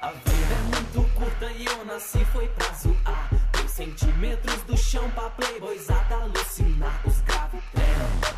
A vida é muito curta e eu nasci foi pra zoar. 3 centímetros do chão pra playboyzada alucinar. Os graves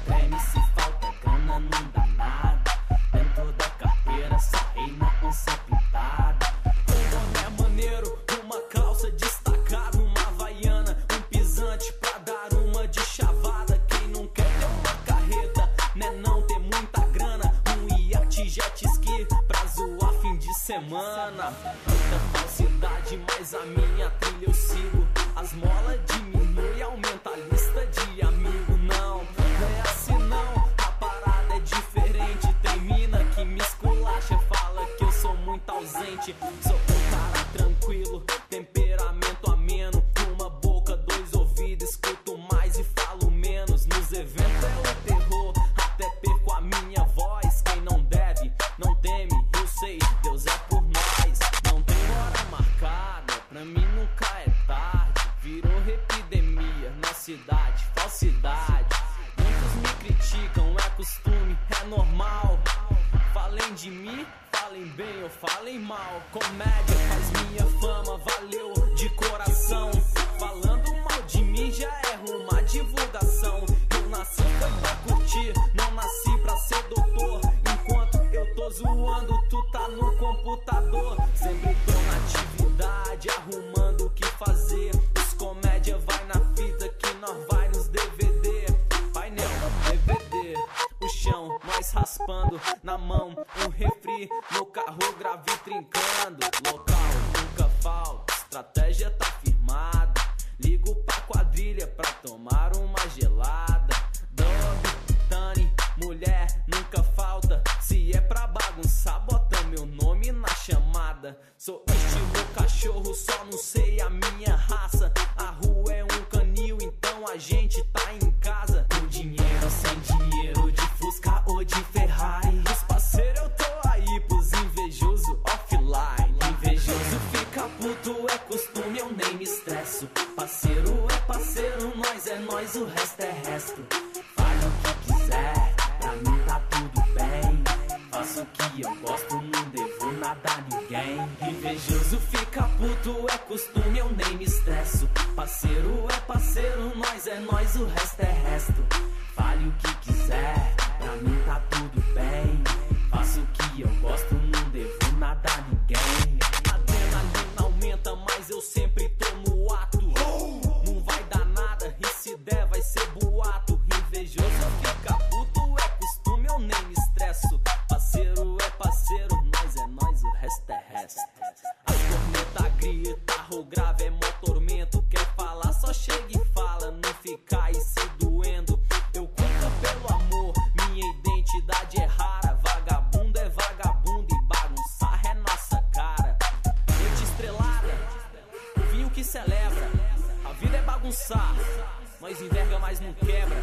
treme, se falta grana não dá nada. Dentro da carteira só reina onça pintada. Um boné maneiro, uma calça destacada, uma havaiana, um pisante pra dar uma de chavada. Quem não quer ter uma carreta, né não ter muita grana, um iate jet ski pra zoar fim de semana. Muita falsidade, mas a minha trilha eu sigo. As molas diminui, aumenta a lista de amigo. Não é assim não, a parada é diferente. Tem mina que me esculacha, fala que eu sou muito ausente. Sou um cara tranquilo, temperamento ameno. Uma boca, 2 ouvidos, escuto mais e falo menos. Nos eventos é o terror, até perco a minha voz. Quem não deve, não teme, eu sei, Deus é por nós. Não tem hora marcada, pra mim nunca é tarde. Virou epidemia na cidade, falsidade. Muitos me criticam, é costume, é normal. Falem de mim, falem bem ou falem mal. Comédia faz minha fama, valeu de coração. Falando mal de mim já é uma divulgação. Eu nasci pra curtir, não nasci pra ser doutor. Enquanto eu tô zoando, tu tá no computador. Sempre tô na atividade, arrumando o que fazer. Os comédia vai na fita que nós vai nos DVD. Painel, DVD, o chão, nós raspando. Na mão, um refri, no carro grave trincando. Local, nunca falta, estratégia tá firmada. Ligo pra quadrilha pra tomar uma gelada. Dog, Tani, mulher, nunca falta. Se é pra bagunçar, bota meu nome na chamada. Sou estilo cachorro, só não sei a minha raça. A rua é um canil, então a gente tá em casa. Com dinheiro, sem dinheiro, de Fusca ou de Ferrari. Os parceiros eu tô aí pros invejoso offline. Invejoso fica puto, é costume, eu nem me estresso. Parceiro é parceiro, nós é nós, o resto é resto. Fale o que quiser, pra mim tá tudo bem. Faço o que eu gosto, não devo nada a ninguém. Invejoso fica puto, é costume, eu nem me estresso. Parceiro é parceiro, nós é nós, o resto é resto. Fale o que quiser, pra mim tá tudo bem. Faço o que eu gosto, não devo nada a ninguém. A adrenalina aumenta, mas eu sempre tô no ato. Não vai dar nada, e se der vai ser boato. Invejoso fica puto, é costume, eu nem me estresso. Parceiro é parceiro, nós é nós, o resto é resto. As cornetas grita, o grave é mó tormento. Quer falar, só chega e fala, não fica aí se doendo. Eu cuido pelo amor, minha identidade é rara. Vagabundo é vagabundo e bagunçar é nossa cara. Noite estrelada, o vinho que celebra. A vida é bagunçar, nós enverga mas não quebra.